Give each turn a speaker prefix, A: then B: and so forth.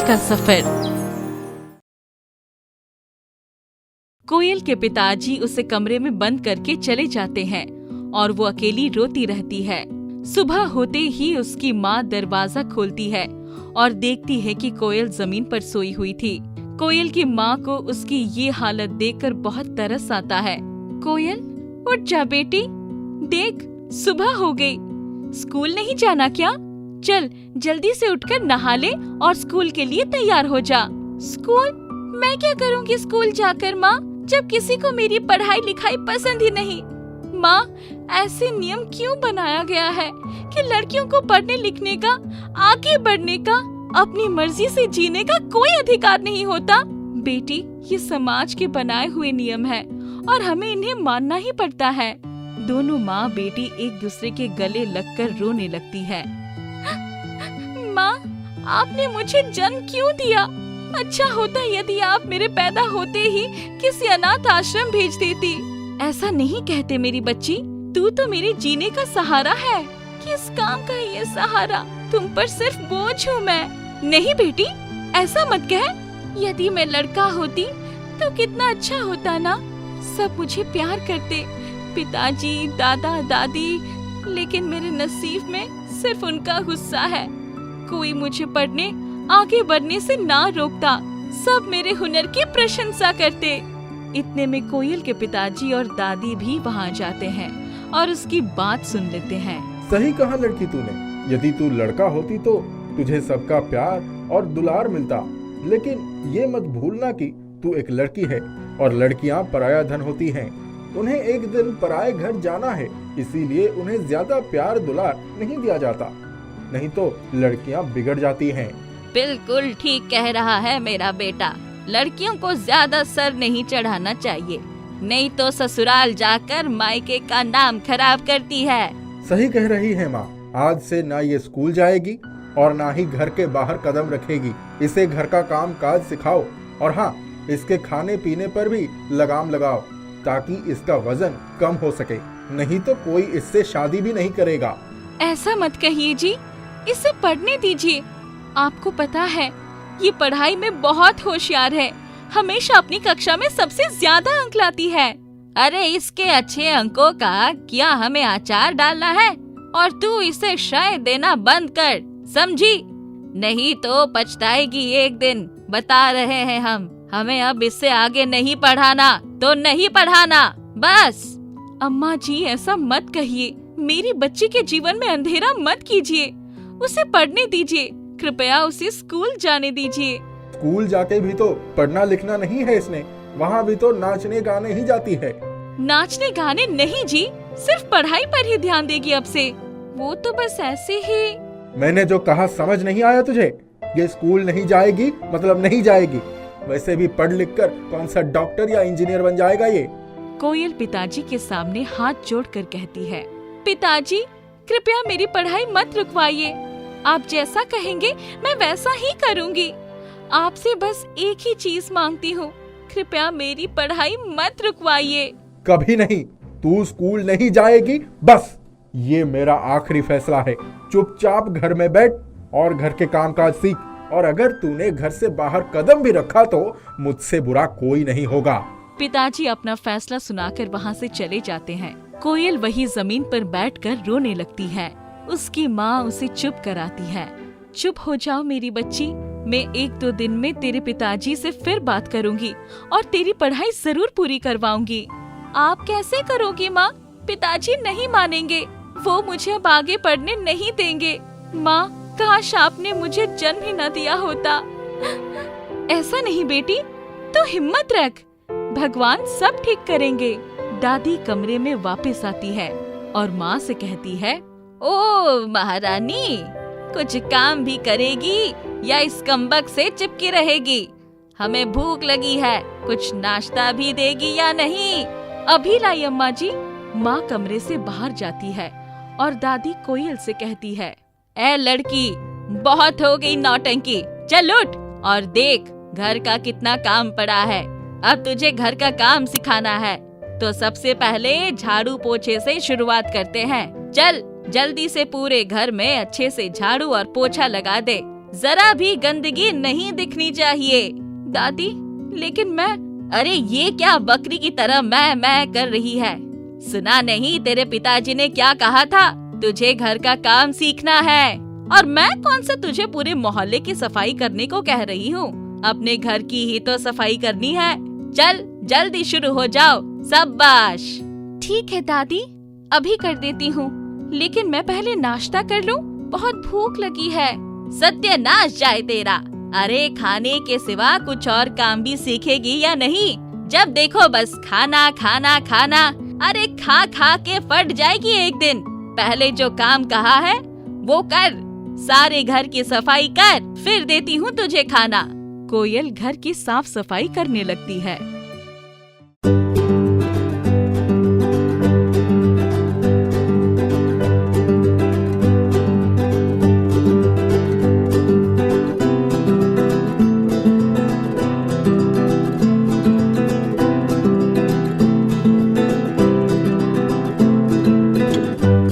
A: का सफर। कोयल के पिताजी उसे कमरे में बंद करके चले जाते हैं और वो अकेली रोती रहती है। सुबह होते ही उसकी माँ दरवाजा खोलती है और देखती है कि कोयल जमीन पर सोई हुई थी। कोयल की माँ को उसकी ये हालत देखकर बहुत तरस आता है। कोयल, उठ जा बेटी, देख सुबह हो गई, स्कूल नहीं जाना क्या? चल जल्दी से उठकर नहा ले और स्कूल के लिए तैयार हो जा। स्कूल? मैं क्या करूँगी स्कूल जाकर माँ, जब किसी को मेरी पढ़ाई लिखाई पसंद ही नहीं। माँ, ऐसे नियम क्यों बनाया गया है कि लड़कियों को पढ़ने लिखने का, आगे बढ़ने का, अपनी मर्जी से जीने का कोई अधिकार नहीं होता? बेटी, ये समाज के बनाए हुए नियम है और हमें इन्हें मानना ही पड़ता है। दोनों माँ बेटी एक दूसरे के गले लगकर रोने लगती है। माँ, आपने मुझे जन्म क्यों दिया? अच्छा होता यदि आप मेरे पैदा होते ही किसी अनाथ आश्रम भेज देती। ऐसा नहीं कहते मेरी बच्ची, तू तो मेरे जीने का सहारा है। किस काम का ये सहारा? तुम पर सिर्फ बोझ हूँ मैं। नहीं बेटी, ऐसा मत कह। यदि मैं लड़का होती तो कितना अच्छा होता ना, सब मुझे प्यार करते, पिताजी, दादा, दादी। लेकिन मेरे नसीब में सिर्फ उनका गुस्सा है। कोई मुझे पढ़ने, आगे बढ़ने से ना रोकता, सब मेरे हुनर की प्रशंसा करते। इतने में कोयल के पिताजी और दादी भी वहाँ जाते हैं और उसकी बात सुन लेते हैं।
B: सही कहा लड़की तूने। यदि तू लड़का होती तो तुझे सबका प्यार और दुलार मिलता, लेकिन ये मत भूलना कि तू एक लड़की है और लड़कियां पराया धन होती हैं। उन्हें एक दिन पराये घर जाना है, इसीलिए उन्हें ज्यादा प्यार दुलार नहीं दिया जाता, नहीं तो लड़कियां बिगड़ जाती हैं।
A: बिल्कुल ठीक कह रहा है मेरा बेटा। लड़कियों को ज्यादा सर नहीं चढ़ाना चाहिए, नहीं तो ससुराल जाकर मायके का नाम खराब करती है।
B: सही कह रही है माँ। आज से ना ये स्कूल जाएगी और ना ही घर के बाहर कदम रखेगी। इसे घर का काम काज सिखाओ और हाँ, इसके खाने पीने पर भी लगाम लगाओ ताकि इसका वजन कम हो सके, नहीं तो कोई इससे शादी भी नहीं करेगा।
A: ऐसा मत कहिए जी, इसे पढ़ने दीजिए। आपको पता है ये पढ़ाई में बहुत होशियार है, हमेशा अपनी कक्षा में सबसे ज्यादा अंक लाती है। अरे इसके अच्छे अंकों का क्या हमें आचार डालना है? और तू इसे शय देना बंद कर, समझी? नहीं तो पछताएगी एक दिन। बता रहे हैं हमें अब इससे आगे नहीं पढ़ाना तो नहीं पढ़ाना, बस। अम्मा जी, ऐसा मत कहिए, मेरी बच्ची के जीवन में अंधेरा मत कीजिए। उसे पढ़ने दीजिए, कृपया उसे स्कूल जाने दीजिए।
B: स्कूल जाके भी तो पढ़ना लिखना नहीं है इसने, वहाँ भी तो नाचने गाने ही जाती है।
A: नाचने गाने नहीं जी, सिर्फ पढ़ाई पर ही ध्यान देगी अब से। वो तो बस ऐसे ही।
B: मैंने जो कहा समझ नहीं आया तुझे? ये स्कूल नहीं जाएगी मतलब नहीं जाएगी। वैसे भी पढ़ लिख कर कौन सा डॉक्टर या इंजीनियर बन जाएगा ये?
A: कोयल पिताजी के सामने हाथ जोड़कर कहती है, पिताजी कृपया मेरी पढ़ाई मत रुकवाइए। आप जैसा कहेंगे मैं वैसा ही करूँगी। आपसे बस एक ही चीज मांगती हूँ, कृपया मेरी पढ़ाई मत रुकवाइए।
B: कभी नहीं, तू स्कूल नहीं जाएगी, बस ये मेरा आखिरी फैसला है। चुपचाप घर में बैठ और घर के कामकाज सीख, और अगर तूने घर से बाहर कदम भी रखा तो मुझसे बुरा कोई नहीं होगा।
A: पिताजी अपना फैसला सुनाकर वहाँ से चले जाते हैं। कोयल वही जमीन पर बैठकर रोने लगती है। उसकी माँ उसे चुप कराती है। चुप हो जाओ मेरी बच्ची, मैं 1-2 दिन में तेरे पिताजी से फिर बात करूँगी और तेरी पढ़ाई जरूर पूरी करवाऊंगी। आप कैसे करोगी माँ? पिताजी नहीं मानेंगे, वो मुझे अब आगे पढ़ने नहीं देंगे। माँ, काश आपने मुझे जन्म ही न दिया होता। ऐसा नहीं बेटी, तो हिम्मत रख, भगवान सब ठीक करेंगे। दादी कमरे में वापस आती है और माँ से कहती है, ओ महारानी, कुछ काम भी करेगी या इस कमबख्त से चिपकी रहेगी? हमें भूख लगी है, कुछ नाश्ता भी देगी या नहीं? अभी लाई अम्मा जी। माँ कमरे से बाहर जाती है और दादी कोयल से कहती है, ए लड़की, बहुत हो गई नौटंकी, चल उठ और देख घर का कितना काम पड़ा है। अब तुझे घर का काम सिखाना है तो सबसे पहले झाड़ू पोछे से शुरुआत करते हैं। चल जल्दी से पूरे घर में अच्छे से झाड़ू और पोछा लगा दे, जरा भी गंदगी नहीं दिखनी चाहिए। दादी, लेकिन मैं। अरे ये क्या बकरी की तरह मैं कर रही है? सुना नहीं तेरे पिताजी ने क्या कहा था? तुझे घर का काम सीखना है। और मैं कौन सा तुझे पूरे मोहल्ले की सफाई करने को कह रही हूँ? अपने घर की ही तो सफाई करनी है। चल जल्दी शुरू हो जाओ। शाबाश। ठीक है दादी, अभी कर देती हूँ, लेकिन मैं पहले नाश्ता कर लूँ, बहुत भूख लगी है। सत्यानाश जाए तेरा। अरे खाने के सिवा कुछ और काम भी सीखेगी या नहीं? जब देखो बस खाना खाना खाना। अरे खा खा के फट जाएगी एक दिन। पहले जो काम कहा है वो कर। सारे घर की सफाई कर, फिर देती हूँ तुझे खाना। कोयल घर की साफ सफाई करने लगती है।